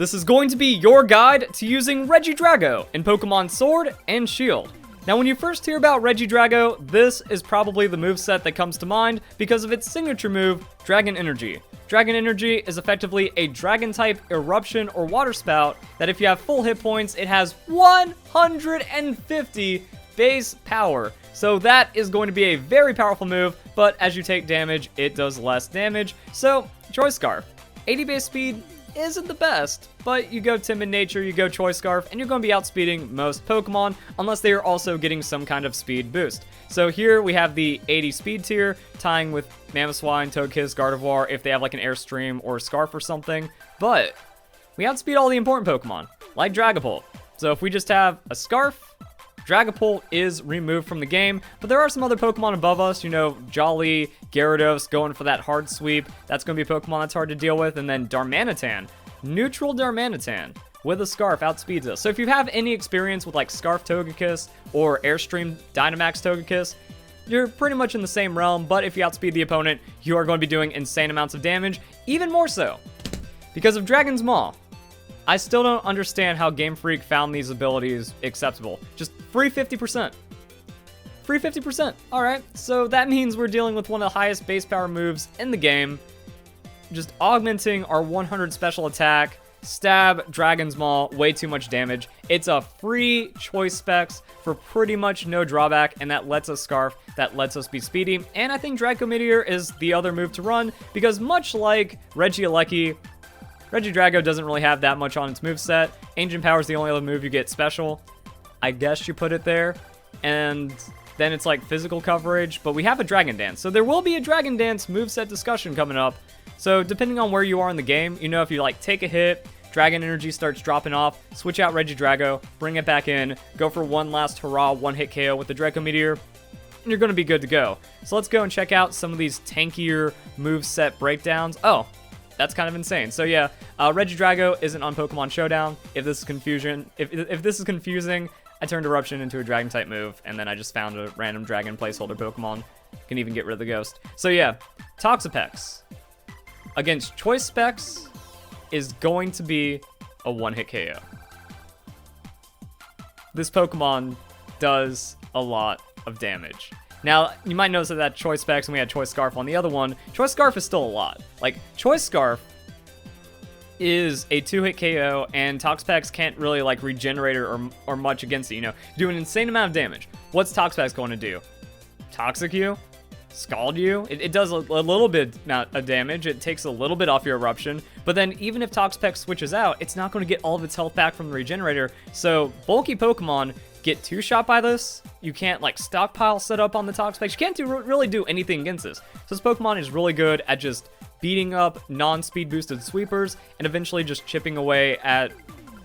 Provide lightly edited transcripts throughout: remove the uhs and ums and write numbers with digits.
This is going to be your guide to using Regidrago in Pokemon Sword and Shield. Now when you first hear about Regidrago, this is probably the moveset that comes to mind because of its signature move, Dragon Energy. Dragon Energy is effectively a Dragon-type eruption or water spout that if you have full hit points, it has 150 base power. So that is going to be a very powerful move, but as you take damage, it does less damage. So, Choice Scarf. 80 base speed isn't the best, but you go Timid Nature, you go Choice Scarf, and you're going to be outspeeding most Pokemon, unless they are also getting some kind of speed boost. So here we have the 80 speed tier, tying with Mamoswine, Togekiss, Gardevoir, if they have like an Airstream or Scarf or something, but we outspeed all the important Pokemon, like Dragapult. So if we just have a Scarf, Dragapult is removed from the game, but there are some other Pokemon above us, you know, Jolly, Gyarados going for that hard sweep. That's going to be a Pokemon that's hard to deal with. And then Darmanitan, neutral Darmanitan with a Scarf outspeeds us. So if you have any experience with like Scarf Togekiss or Airstream Dynamax Togekiss, you're pretty much in the same realm, but if you outspeed the opponent, you are going to be doing insane amounts of damage, even more so because of Dragon's Maw. I still don't understand how Game Freak found these abilities acceptable. Just free 50%. Free 50%. Alright, so that means we're dealing with one of the highest base power moves in the game. Just augmenting our 100 special attack, stab, Dragon's Maw, way too much damage. It's a free choice specs for pretty much no drawback, and that lets us Scarf, that lets us be speedy. And I think Draco Meteor is the other move to run, because much like Regieleki, Regidrago doesn't really have that much on its moveset. Ancient Power is the only other move you get special. I guess you put it there. And then it's like physical coverage, but we have a Dragon Dance. So there will be a Dragon Dance moveset discussion coming up. So depending on where you are in the game, you know, if you like take a hit, Dragon Energy starts dropping off, switch out Regidrago, bring it back in, go for one last hurrah, one hit KO with the Draco Meteor, and you're going to be good to go. So let's go and check out some of these tankier moveset breakdowns. Oh, that's kind of insane. So yeah, Regidrago isn't on Pokemon Showdown. If this is if this is confusing, I turned Eruption into a Dragon type move, and then I just found a random Dragon placeholder Pokemon. Can even get rid of the Ghost. So yeah, Toxapex against Choice Specs is going to be a one-hit KO. This Pokemon does a lot of damage. Now, you might notice that Choice Specs and we had Choice Scarf on the other one. Choice Scarf is still a lot. Like, Choice Scarf is a 2-hit KO, and Toxapex can't really, like, regenerate or much against it, you know. Do an insane amount of damage. What's Toxapex going to do? Toxic you? Scald you? It does a little bit of damage. It takes a little bit off your Eruption. But then, even if Toxapex switches out, it's not going to get all of its health back from the Regenerator. So, bulky Pokemon get two-shot by this. You can't like stockpile set up on the Toxapex. You can't really do anything against this. So this Pokemon is really good at just beating up non-speed boosted sweepers and eventually just chipping away at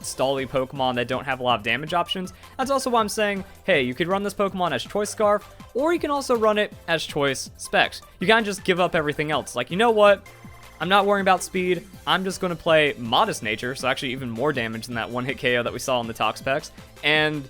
stally Pokemon that don't have a lot of damage options. That's also why I'm saying, hey, you could run this Pokemon as Choice Scarf, or you can also run it as Choice Specs. You can't just give up everything else. Like, you know what? I'm not worrying about speed. I'm just going to play Modest Nature, so actually even more damage than that one-hit KO that we saw on the Toxapex, and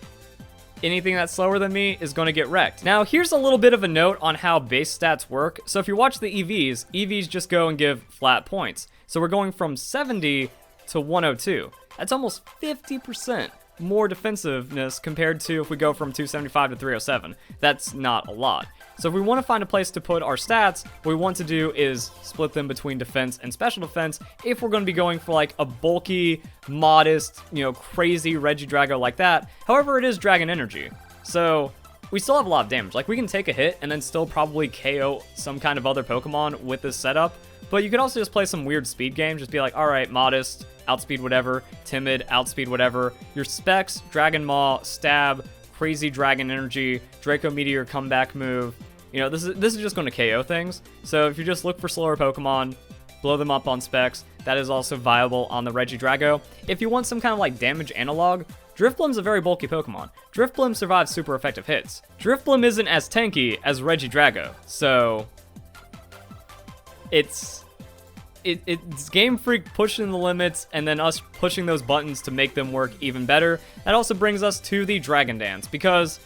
anything that's slower than me is going to get wrecked. Now, here's a little bit of a note on how base stats work. So if you watch the EVs just go and give flat points. So we're going from 70 to 102. That's almost 50% more defensiveness compared to if we go from 275 to 307. That's not a lot. So if we want to find a place to put our stats, what we want to do is split them between defense and special defense if we're going to be going for like a bulky, modest, you know, crazy Regidrago like that. However, it is Dragon Energy. So we still have a lot of damage. Like, we can take a hit and then still probably KO some kind of other Pokemon with this setup. But you could also just play some weird speed game. Just be like, all right, Modest, outspeed whatever, Timid, outspeed whatever. Your specs, Dragon Maw, Stab, crazy Dragon Energy, Draco Meteor comeback move. You know, this is just going to KO things. So if you just look for slower Pokemon, blow them up on specs, that is also viable on the Regidrago. If you want some kind of like damage analog, Drifblim's a very bulky Pokemon. Drifblim survives super effective hits. Drifblim isn't as tanky as Regidrago, so it's Game Freak pushing the limits and then us pushing those buttons to make them work even better. That also brings us to the Dragon Dance, because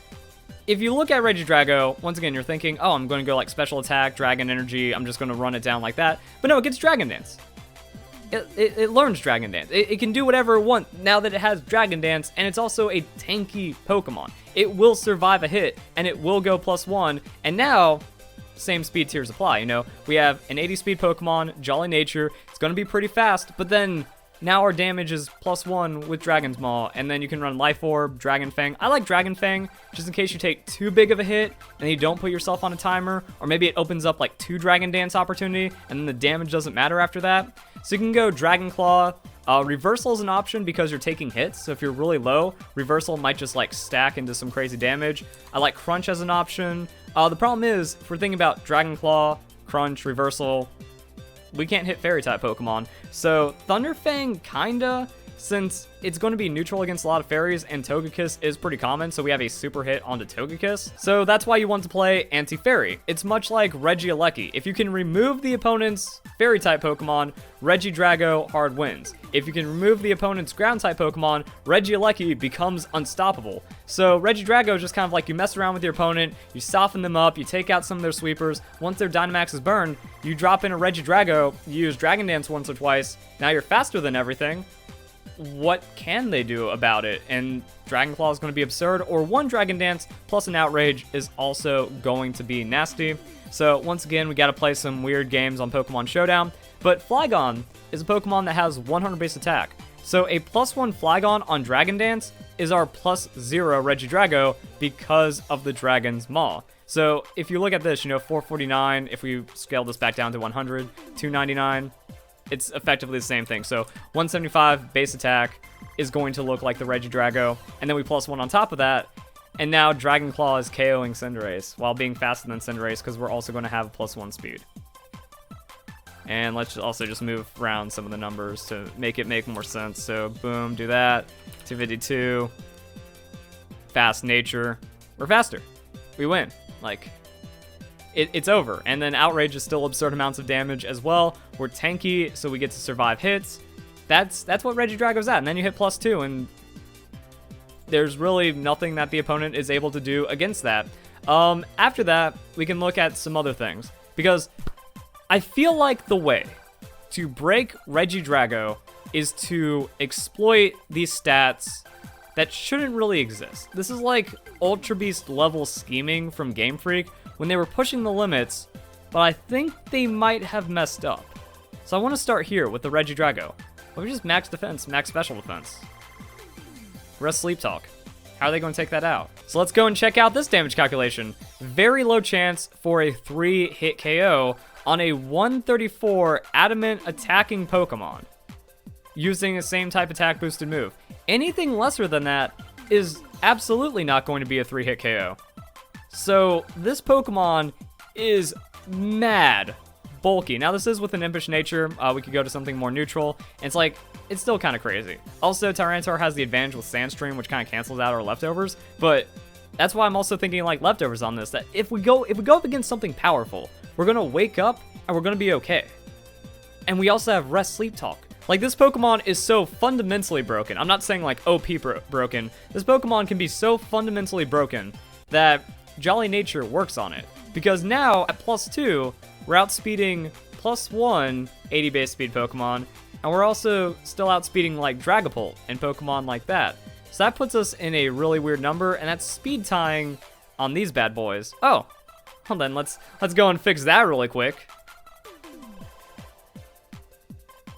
if you look at Regidrago, once again, you're thinking, oh, I'm going to go like special attack, Dragon Energy, I'm just going to run it down like that. But no, it gets Dragon Dance. it learns Dragon Dance. It can do whatever it wants now that it has Dragon Dance, and it's also a tanky Pokemon. It will survive a hit, and it will go +1, and now, same speed tiers apply, you know? We have an 80 speed Pokemon, Jolly Nature, it's gonna be pretty fast, but then now our damage is +1 with Dragon's Maw, and then you can run Life Orb, Dragon Fang. I like Dragon Fang, just in case you take too big of a hit, and you don't put yourself on a timer, or maybe it opens up like 2 Dragon Dance opportunity, and then the damage doesn't matter after that. So you can go Dragon Claw. Reversal is an option because you're taking hits, so if you're really low, Reversal might just like stack into some crazy damage. I like Crunch as an option. The problem is, if we're thinking about Dragon Claw, Crunch, Reversal, we can't hit Fairy-type Pokemon. So Thunder Fang, kinda, since it's going to be neutral against a lot of fairies, and Togekiss is pretty common, so we have a super hit onto Togekiss. So that's why you want to play Anti-Fairy. It's much like Regieleki. If you can remove the opponent's Fairy-type Pokemon, Regidrago hard wins. If you can remove the opponent's Ground-type Pokemon, Regieleki becomes unstoppable. So Regidrago is just kind of like you mess around with your opponent, you soften them up, you take out some of their sweepers. Once their Dynamax is burned, you drop in a Regidrago, you use Dragon Dance once or twice, now you're faster than everything. What can they do about it? And Dragon Claw is going to be absurd, or one Dragon Dance plus an Outrage is also going to be nasty. So once again, we got to play some weird games on Pokemon Showdown, but Flygon is a Pokemon that has 100 base attack. So a +1 Flygon on Dragon Dance is our +0 Regidrago because of the Dragon's Maw. So if you look at this, you know, 449, if we scale this back down to 100, 299, it's effectively the same thing. So 175 base attack is going to look like the Regidrago, and then we +1 on top of that, and now Dragon Claw is KOing Cinderace while being faster than Cinderace because we're also going to have a +1 speed. And let's also just move around some of the numbers to make it make more sense. So boom, do that. 252. Fast Nature. We're faster. We win. Like, it's over. And then Outrage is still absurd amounts of damage as well. We're tanky, so we get to survive hits. That's what Regidrago's at. And then you hit +2, and there's really nothing that the opponent is able to do against that. After that, we can look at some other things, because I feel like the way to break Regidrago is to exploit these stats that shouldn't really exist. This is like Ultra Beast level scheming from Game Freak when they were pushing the limits, but I think they might have messed up. So I want to start here with the Regidrago. What if we just max defense, max special defense? Rest Sleep Talk. How are they going to take that out? So let's go and check out this damage calculation. Very low chance for a 3-hit KO on a 134 adamant attacking Pokemon using the same type attack boosted move. Anything lesser than that is absolutely not going to be a 3-hit KO. So this Pokemon is mad bulky. Now this is with an Impish Nature. We could go to something more neutral. And it's like, it's still kind of crazy. Also, Tyranitar has the advantage with Sandstream, which kind of cancels out our leftovers. But that's why I'm also thinking like leftovers on this. That if we go up against something powerful, we're gonna wake up and we're gonna be okay. And we also have Rest Sleep Talk. Like, this Pokemon is so fundamentally broken. I'm not saying like OP broken. This Pokemon can be so fundamentally broken that Jolly Nature works on it. Because now at +2, we're outspeeding +1 80 base speed Pokemon, and we're also still outspeeding like Dragapult and Pokemon like that. So that puts us in a really weird number, and that's speed tying on these bad boys. Oh, well then let's go and fix that really quick.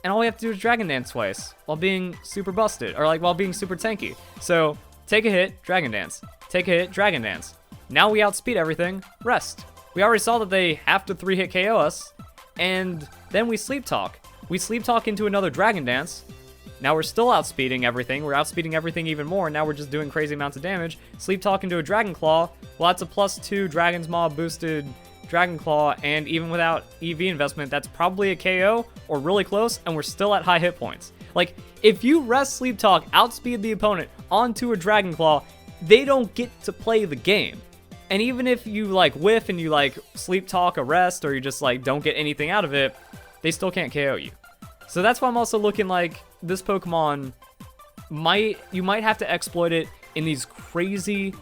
And all we have to do is Dragon Dance twice while being super busted, or like while being super tanky. So take a hit, Dragon Dance. Take a hit, Dragon Dance. Now we outspeed everything, rest. We already saw that they have to 3-hit KO us, and then we Sleep Talk. We Sleep Talk into another Dragon Dance. Now we're still outspeeding everything. We're outspeeding everything even more. Now we're just doing crazy amounts of damage. Sleep Talk into a Dragon Claw. Well, that's a +2 Dragon's Maw boosted Dragon Claw, and even without EV investment, that's probably a KO or really close, and we're still at high hit points. Like, if you Rest Sleep Talk, outspeed the opponent onto a Dragon Claw, they don't get to play the game. And even if you like whiff and you like Sleep Talk a rest, or you just like don't get anything out of it, they still can't KO you. So that's why I'm also looking like this Pokemon you might have to exploit it in these crazy,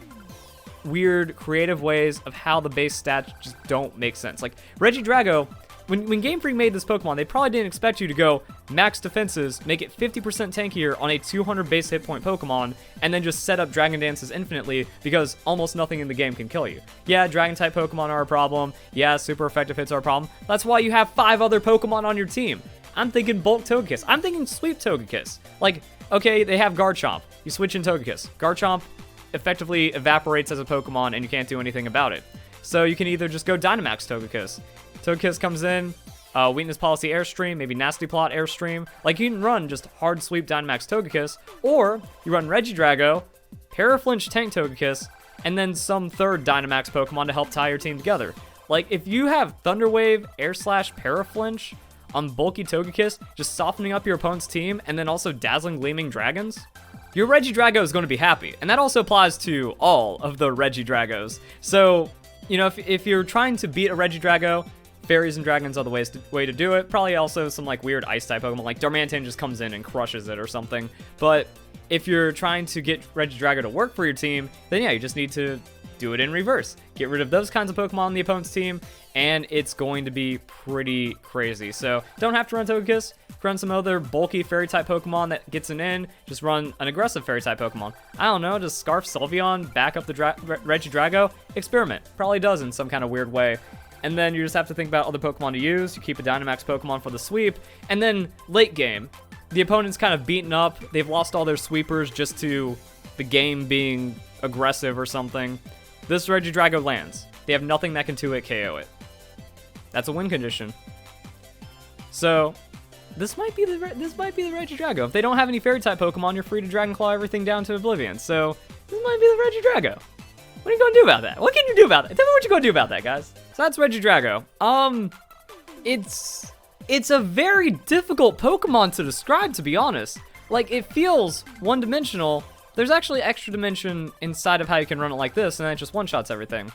weird, creative ways of how the base stats just don't make sense. Like, Regidrago when Game Freak made this Pokemon, they probably didn't expect you to go max defenses, make it 50% tankier on a 200 base hit point Pokemon, and then just set up Dragon Dances infinitely because almost nothing in the game can kill you. Yeah, Dragon type Pokemon are a problem. Yeah, super effective hits are a problem. That's why you have 5 other Pokemon on your team. I'm thinking Bulk Togekiss. I'm thinking Sweep Togekiss. Like, okay, they have Garchomp. You switch in Togekiss. Garchomp effectively evaporates as a Pokemon and you can't do anything about it. So you can either just go Dynamax Togekiss. Togekiss comes in, Weakness Policy Airstream, maybe Nasty Plot Airstream. Like, you can run just Hard Sweep Dynamax Togekiss, or you run Regidrago, Paraflinch Tank Togekiss, and then some third Dynamax Pokemon to help tie your team together. Like, if you have Thunder Wave, Air Slash, Paraflinch on bulky Togekiss, just softening up your opponent's team, and then also Dazzling Gleaming Dragons, your Regidrago is going to be happy. And that also applies to all of the Regidragos. So, you know, if you're trying to beat a Regidrago, Fairies and Dragons are the way to do it. Probably also some like weird Ice-type Pokemon, like Darmanitan just comes in and crushes it or something. But if you're trying to get Regidrago to work for your team, then yeah, you just need to do it in reverse. Get rid of those kinds of Pokemon on the opponent's team, and it's going to be pretty crazy. So don't have to run Togekiss. Run some other bulky Fairy-type Pokemon that gets an in. Just run an aggressive Fairy-type Pokemon. I don't know, does Scarf Sylveon back up the Regidrago? Experiment. Probably does in some kind of weird way. And then you just have to think about other Pokemon to use. You keep a Dynamax Pokemon for the sweep. And then late game, the opponent's kind of beaten up. They've lost all their sweepers just to the game being aggressive or something. This Regidrago lands. They have nothing that can 2-hit KO it. That's a win condition. So this might be the Regidrago. If they don't have any Fairy-type Pokemon, you're free to Dragon Claw everything down to oblivion. So this might be the Regidrago. What are you gonna do about that? What can you do about that? Tell me what you're gonna do about that, guys. So that's Regidrago. It's a very difficult Pokemon to describe, to be honest. Like, it feels one-dimensional. There's actually extra dimension inside of how you can run it like this, and then it just one-shots everything.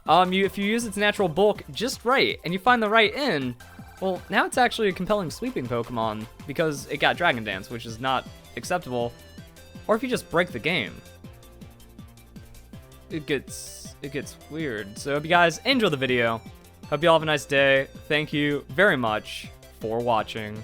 If you use its natural bulk just right, and you find the right in, well, now it's actually a compelling sweeping Pokemon, because it got Dragon Dance, which is not acceptable. Or if you just break the game, it gets weird. So hope you guys enjoy the video. Hope you all have a nice day. Thank you very much for watching.